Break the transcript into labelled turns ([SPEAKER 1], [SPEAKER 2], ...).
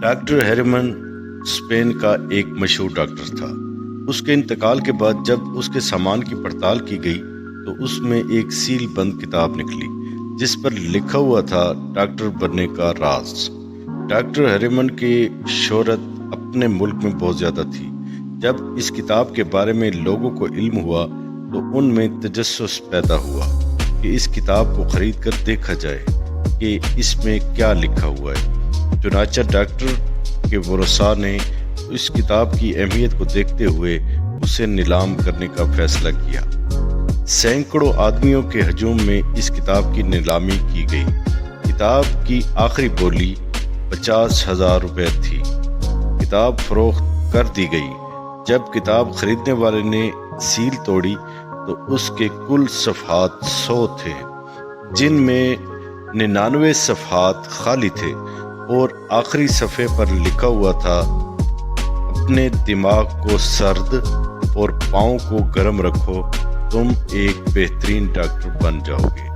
[SPEAKER 1] Doctor ہیرمن Spain کا ایک مشہور ڈاکٹر تھا۔ اس کے انتقال کے بعد جب اس کے سامان کی پڑتال کی گئی تو اس میں ایک سیل بند کتاب نکلی جس پر لکھا ہوا تھا ڈاکٹر بننے کا راز۔ ڈاکٹر ہیرمن کی شہرت اپنے ملک میں بہت زیادہ تھی۔ جب اس کتاب کے بارے میں لوگوں کو علم ہوا تو ان میں تجسس پیدا ہوا کہ اس کتاب کو خرید کر دیکھا جائے کہ اس میں کیا لکھا ہوا ہے۔ چنانچہ ڈاکٹر کے ورثاء نے اس کتاب کی اہمیت کو دیکھتے ہوئے اسے نیلام کرنے کا فیصلہ کیا۔ سینکڑوں آدمیوں کے ہجوم میں اس کتاب کی نیلامی کی گئی۔ کتاب کی آخری بولی 50,000 روپے تھی۔ کتاب فروخت کر دی گئی۔ جب کتاب خریدنے والے نے سیل توڑی تو اس کے کل صفحات 100 تھے، جن میں 99 صفحات خالی تھے اور آخری صفحے پر لکھا ہوا تھا: اپنے دماغ کو سرد اور پاؤں کو گرم رکھو، تم ایک بہترین ڈاکٹر بن جاؤ گے۔